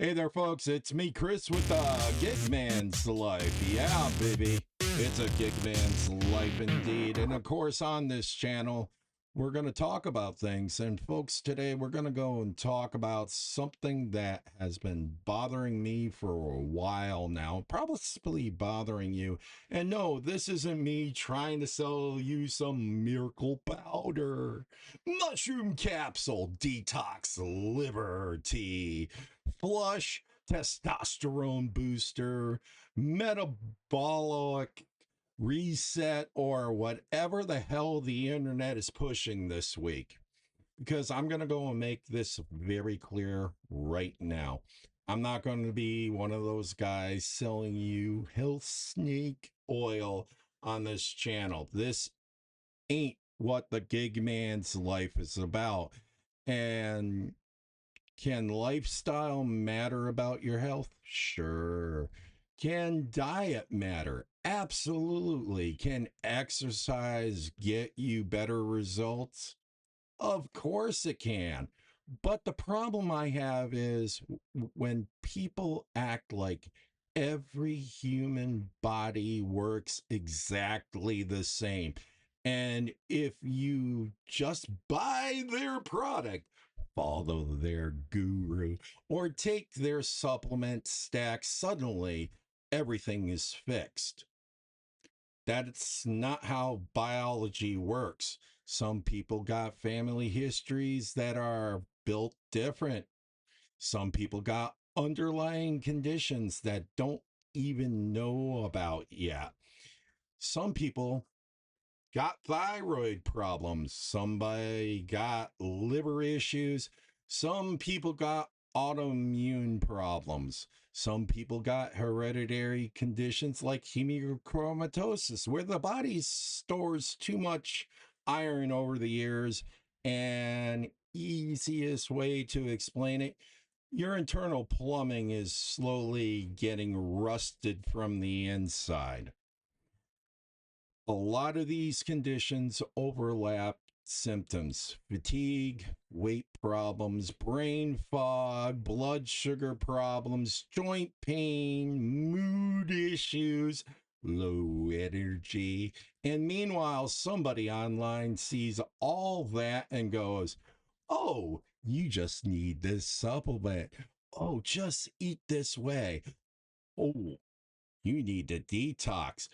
Hey there, folks. It's me, Chris, with Gig Man's Life. Yeah, baby. It's a Gig Man's Life indeed. And of course, on this channel, we're going to talk about things. And folks, today we're going to go and talk about something that has been bothering me for a while now, probably bothering you. And no, this isn't me trying to sell you some miracle powder, mushroom capsule, detox liver tea, flush testosterone booster, metabolic reset, or whatever the hell the internet is pushing this week. Because I'm going to go and make this very clear right now. I'm not going to be one of those guys selling you health snake oil on this channel. This ain't what the gig man's life is about. And can lifestyle matter about your health? Sure. Can diet matter? Absolutely. Can exercise get you better results? Of course it can. But the problem I have is when people act like every human body works exactly the same. And if you just buy their product, follow their guru, or take their supplement stack, suddenly everything is fixed. That's not how biology works. Some people got family histories that are built different. Some people got underlying conditions that don't even know about yet. Some people got thyroid problems. Somebody got liver issues. Some people got autoimmune problems. Some people got hereditary conditions like hemochromatosis, where the body stores too much iron over the years. And easiest way to explain it, your internal plumbing is slowly getting rusted from the inside. A lot of these conditions overlap symptoms: fatigue, weight problems, brain fog, blood sugar problems, joint pain, mood issues, low energy. And meanwhile, somebody online sees all that and goes, "Oh, you just need this supplement. Oh, just eat this way. Oh, you need to detox.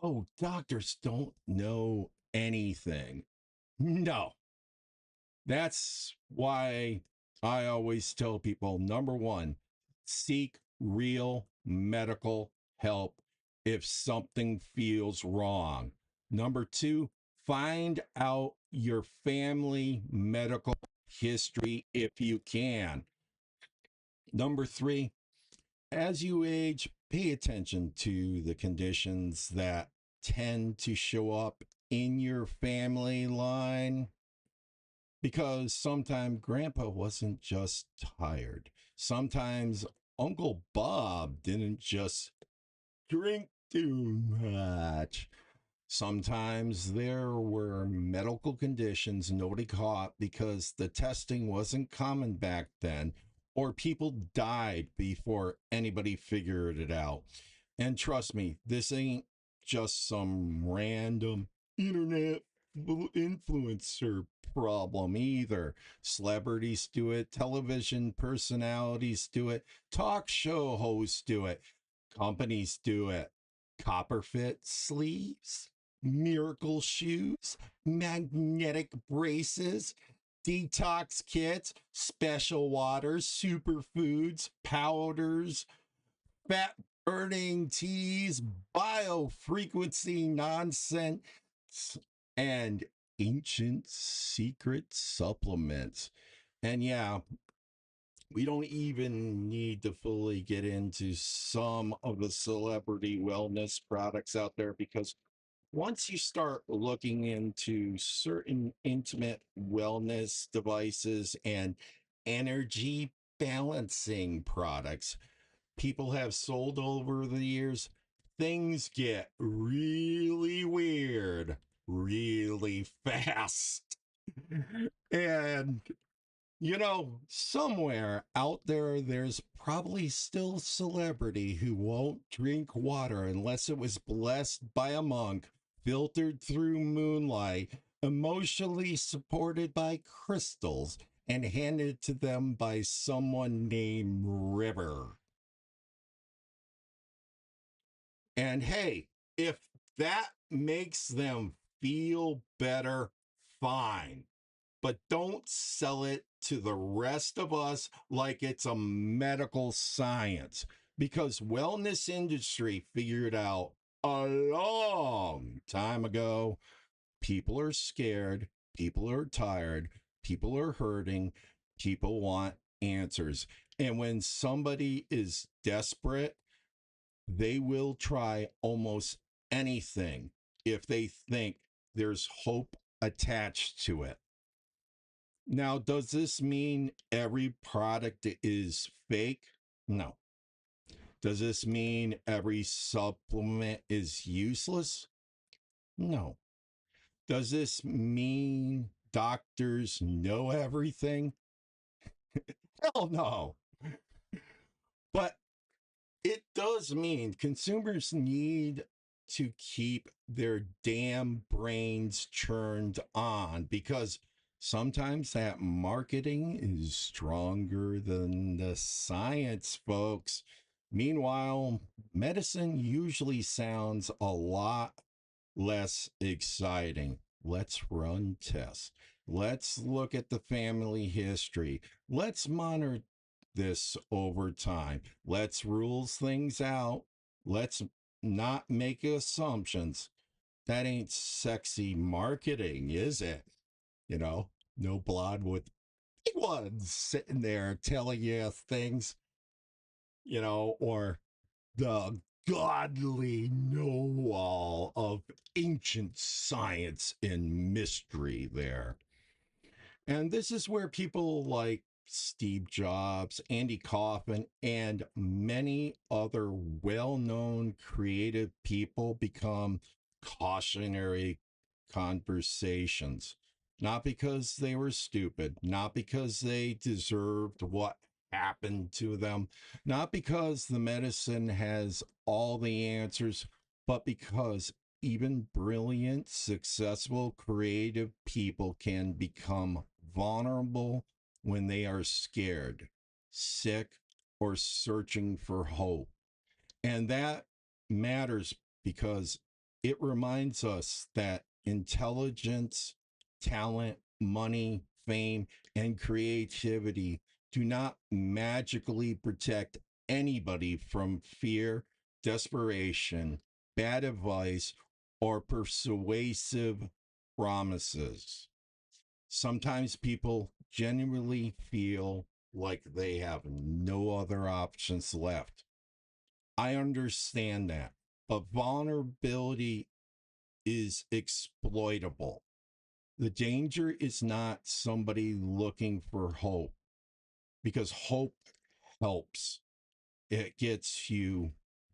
Oh, doctors don't know anything." No, that's why I always tell people, number one, seek real medical help if something feels wrong. Number two, find out your family medical history if you can. Number three, as you age, pay attention to the conditions that tend to show up in your family line, because sometimes grandpa wasn't just tired. Sometimes Uncle Bob didn't just drink too much. Sometimes there were medical conditions nobody caught because the testing wasn't common back then, or people died before anybody figured it out. And trust me, this ain't just some random internet influencer problem either. Celebrities do it, television personalities do it, talk show hosts do it, companies do it. Copper fit sleeves, miracle shoes, magnetic braces, detox kits, special waters, superfoods, powders, fat burning teas, biofrequency nonsense, and ancient secret supplements. And yeah, we don't even need to fully get into some of the celebrity wellness products out there, because once you start looking into certain intimate wellness devices and energy balancing products people have sold over the years, things get really weird really fast. And Somewhere out there, there's probably still celebrity who won't drink water unless it was blessed by a monk, filtered through moonlight, emotionally supported by crystals, and handed to them by someone named River. And hey, if that makes them feel better, fine. But don't sell it to the rest of us like it's a medical science, because wellness industry figured out a long time ago people are scared, people are tired, people are hurting, people want answers. And when somebody is desperate, they will try almost anything if they think there's hope attached to it. Now, does this mean every product is fake? No. Does this mean every supplement is useless? No. Does this mean doctors know everything? Hell no. But it does mean consumers need to keep their damn brains turned on, because sometimes that marketing is stronger than the science, folks. Meanwhile, medicine usually sounds a lot less exciting. Let's run tests. Let's look at the family history. Let's monitor this over time. Let's rules things out. Let's not make assumptions. That ain't sexy marketing, is it? No blonde with big ones sitting there telling you things, or the godly know-all of ancient science and mystery there. And this is where people like Steve Jobs, Andy Kaufman, and many other well known creative people become cautionary conversations. Not because they were stupid, not because they deserved what happened to them, not because the medicine has all the answers, but because even brilliant, successful, creative people can become vulnerable when they are scared, sick, or searching for hope. And that matters because it reminds us that intelligence, talent, money, fame, and creativity do not magically protect anybody from fear, desperation, bad advice, or persuasive promises. Sometimes people genuinely feel like they have no other options left. I understand that, but vulnerability is exploitable. The danger is not somebody looking for hope, because hope helps. It gets you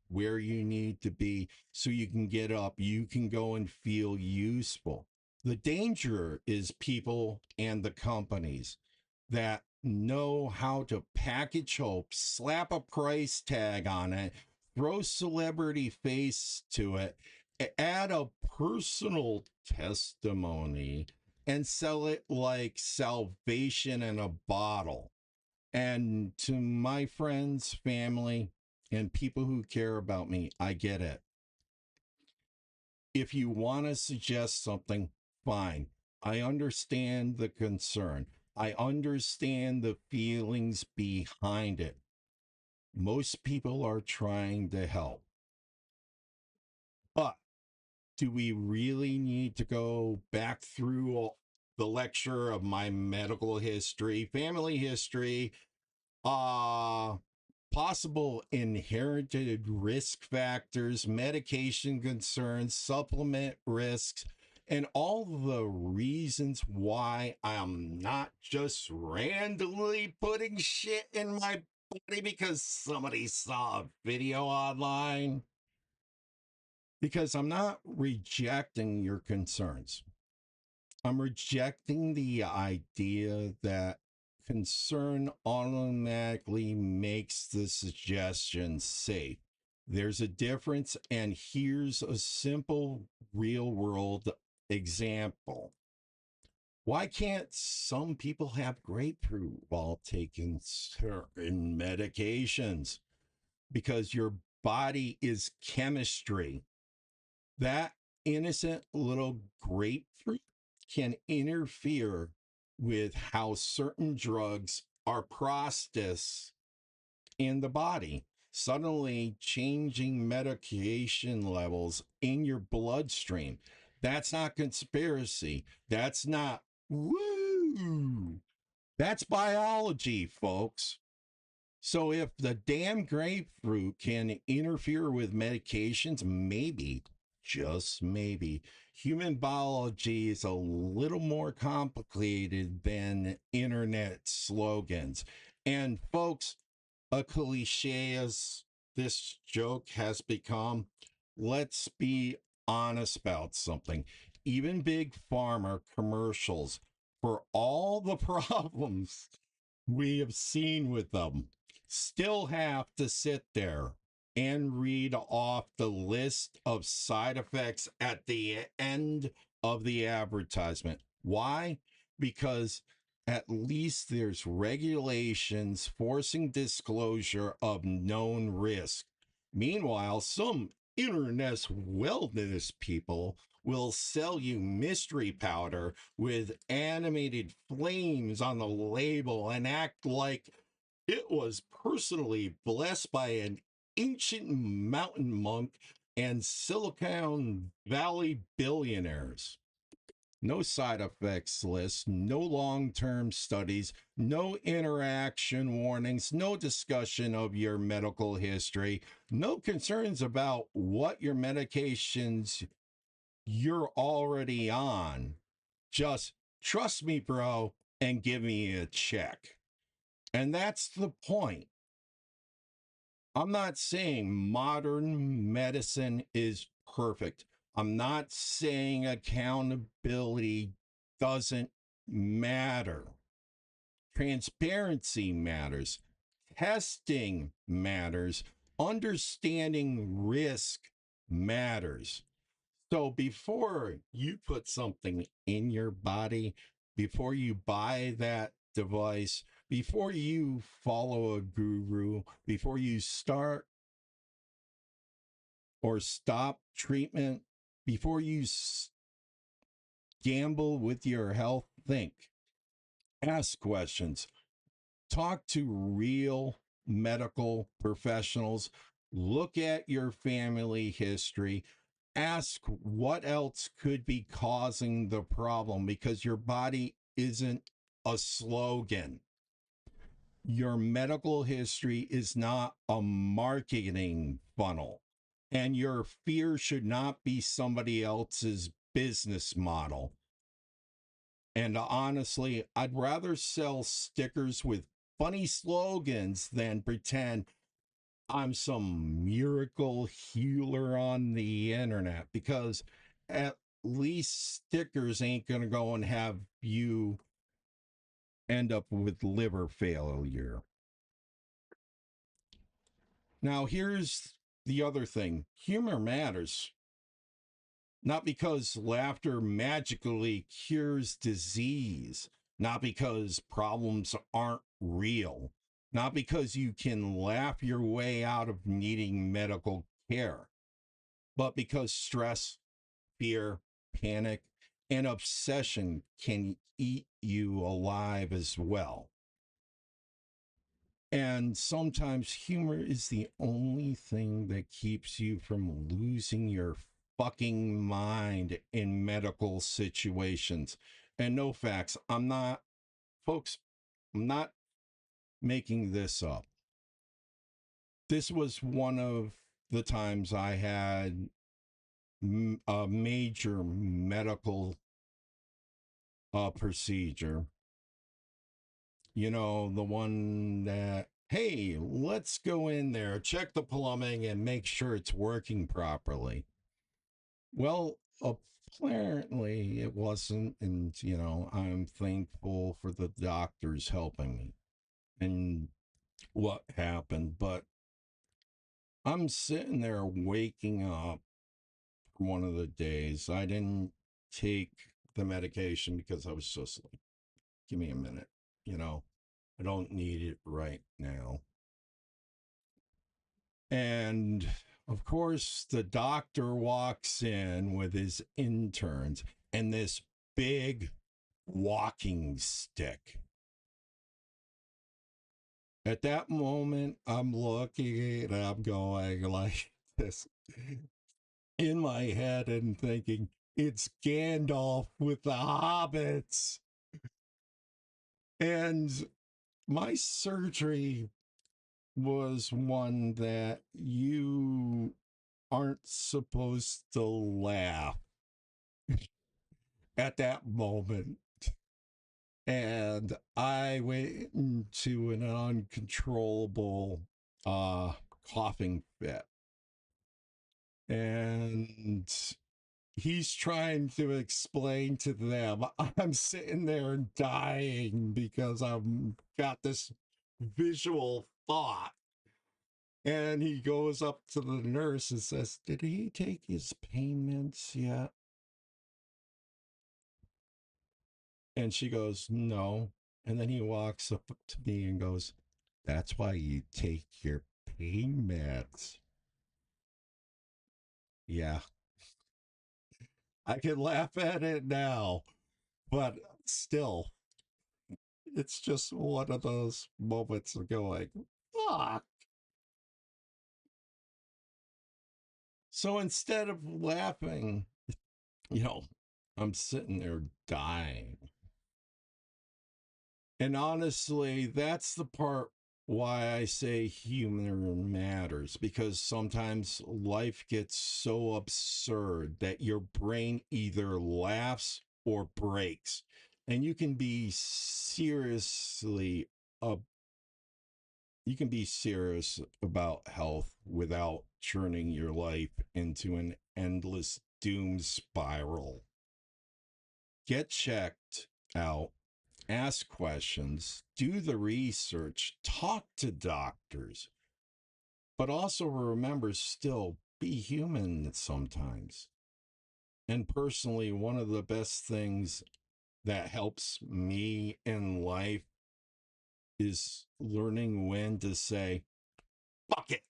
where you need to be so you can get up, you can go and feel useful. The danger is people and the companies that know how to package hope, slap a price tag on it, throw celebrity face to it, add a personal testimony, and sell it like salvation in a bottle. And to my friends, family, and people who care about me, I get it. If you want to suggest something, fine. I understand the concern. I understand the feelings behind it. Most people are trying to help. But do we really need to go back through the lecture of my medical history, family history, uh possible inherited risk factors, medication concerns, supplement risks, and all the reasons why I'm not just randomly putting shit in my body because somebody saw a video online? Because I'm not rejecting your concerns. I'm rejecting the idea that concern automatically makes the suggestion safe. There's a difference, and here's a simple real world example. Why can't some people have grapefruit while taking certain medications? Because your body is chemistry. That innocent little grapefruit can interfere with how certain drugs are processed in the body, suddenly changing medication levels in your bloodstream. That's not conspiracy. That's not woo. That's biology, folks. So if the damn grapefruit can interfere with medications, maybe, just maybe, human biology is a little more complicated than internet slogans. And folks, a cliche as this joke has become, let's be honest about something. Even big pharma commercials, for all the problems we have seen with them, still have to sit there and read off the list of side effects at the end of the advertisement. Why? Because at least there's regulations forcing disclosure of known risk. Meanwhile, some internet wellness people will sell you mystery powder with animated flames on the label and act like it was personally blessed by an ancient mountain monk and Silicon Valley billionaires. No side effects list, no long term studies, no interaction warnings, no discussion of your medical history, no concerns about what your medications you're already on. Just trust me, bro, and give me a check. And that's the point. I'm not saying modern medicine is perfect. I'm not saying accountability doesn't matter. Transparency matters. Testing matters. Understanding risk matters. So before you put something in your body, before you buy that device, before you follow a guru, before you start or stop treatment, before you gamble with your health, think, ask questions, talk to real medical professionals, look at your family history, ask what else could be causing the problem, because your body isn't a slogan. Your medical history is not a marketing funnel, and your fear should not be somebody else's business model. And honestly, I'd rather sell stickers with funny slogans than pretend I'm some miracle healer on the internet, because at least stickers ain't going to go and have you end up with liver failure. Now, here's the other thing. Humor matters. Not because laughter magically cures disease, not because problems aren't real, not because you can laugh your way out of needing medical care, but because stress, fear, panic, and obsession can eat you alive as well. And sometimes humor is the only thing that keeps you from losing your fucking mind in medical situations. And no facts. Folks, I'm not making this up. This was one of the times I had a major medical procedure. You know, the one that, hey, let's go in there, check the plumbing, and make sure it's working properly. Well, Apparently, it wasn't. And, I'm thankful for the doctors helping me and what happened. But I'm sitting there waking up one of the days. I didn't take the medication because I was just like, give me a minute. You know, I don't need it right now. And of course, the doctor walks in with his interns and this big walking stick. At that moment, I'm looking and I'm going like this in my head and thinking, it's Gandalf with the hobbits. And my surgery was one that you aren't supposed to laugh at that moment. And I went into an uncontrollable uh, coughing fit. And he's trying to explain to them I'm sitting there dying because I've got this visual thought. And he goes up to the nurse and says, did he take his pain meds yet? And she goes, no. And then he walks up to me and goes, that's why you take your pain meds. Yeah, I can laugh at it now, but still, it's just one of those moments of going, ah. So instead of laughing, you know, I'm sitting there dying. And honestly, that's the part why I say humor matters, because sometimes life gets so absurd that your brain either laughs or breaks. And uh, you can be serious about health without turning your life into an endless doom spiral. Get checked out, ask questions, do the research, talk to doctors, but also remember, still be human sometimes. And personally, one of the best things that helps me in life is learning when to say, fuck it,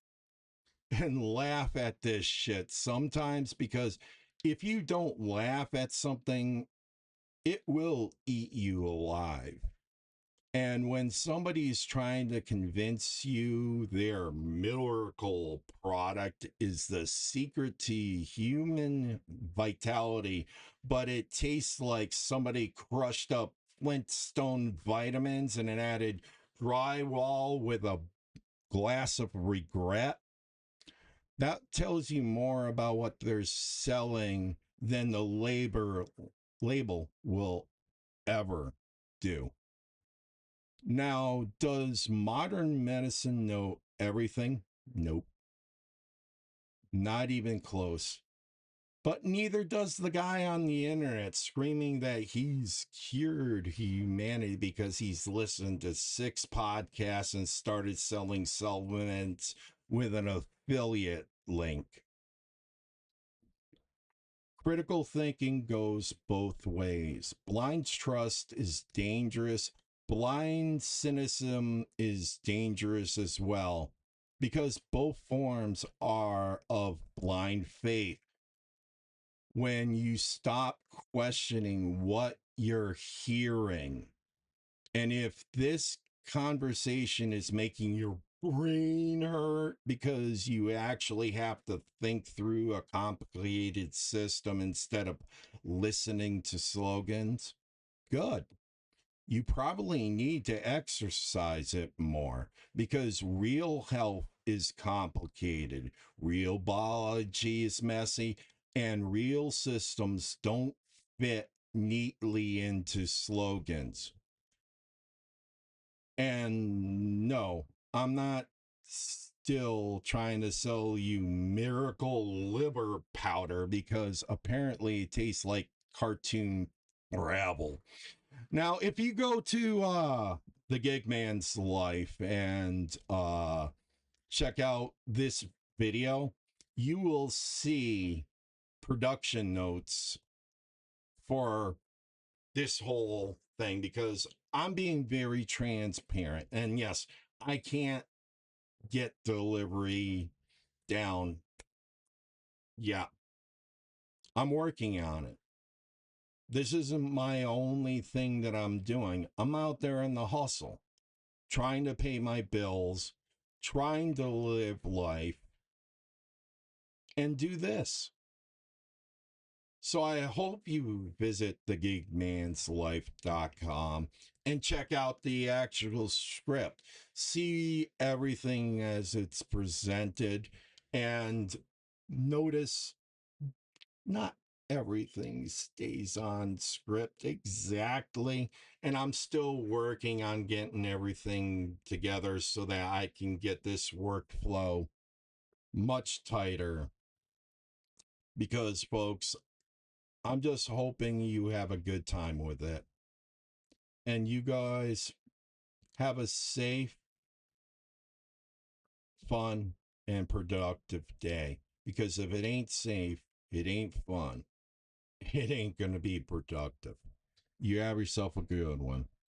and laugh at this shit sometimes, because if you don't laugh at something, it will eat you alive. And when somebody's trying to convince you their miracle product is the secret to human vitality, but it tastes like somebody crushed up Flintstone vitamins and then added drywall with a glass of regret, that tells you more about what they're selling than the label will ever do. Now, does modern medicine know everything? Nope, not even close. But neither does the guy on the internet screaming that he's cured humanity because he's listened to 6 podcasts and started selling supplements with an affiliate link. Critical thinking goes both ways. Blind trust is dangerous. Blind cynicism is dangerous as well, because both forms are of blind faith. When you stop questioning what you're hearing, and if this conversation is making your brain hurt because you actually have to think through a complicated system instead of listening to slogans, good. You probably need to exercise it more, because real health is complicated, real biology is messy, and real systems don't fit neatly into slogans. And no, I'm not still trying to sell you miracle liver powder because apparently it tastes like cartoon gravel. Now, if you go to the Gig Man's Life and check out this video, you will see production notes for this whole thing because I'm being very transparent. And yes, I can't get delivery down. Yeah, I'm working on it. This isn't my only thing that I'm doing. I'm out there in the hustle, trying to pay my bills, trying to live life, and do this. So I hope you visit thegigmanslife.com and check out the actual script. See everything as it's presented and notice not everything stays on script exactly. And I'm still working on getting everything together so that I can get this workflow much tighter. Because, folks, I'm just hoping you have a good time with it. And you guys have a safe, fun, and productive day. Because if it ain't safe, it ain't fun, it ain't going to be productive. You have yourself a good one.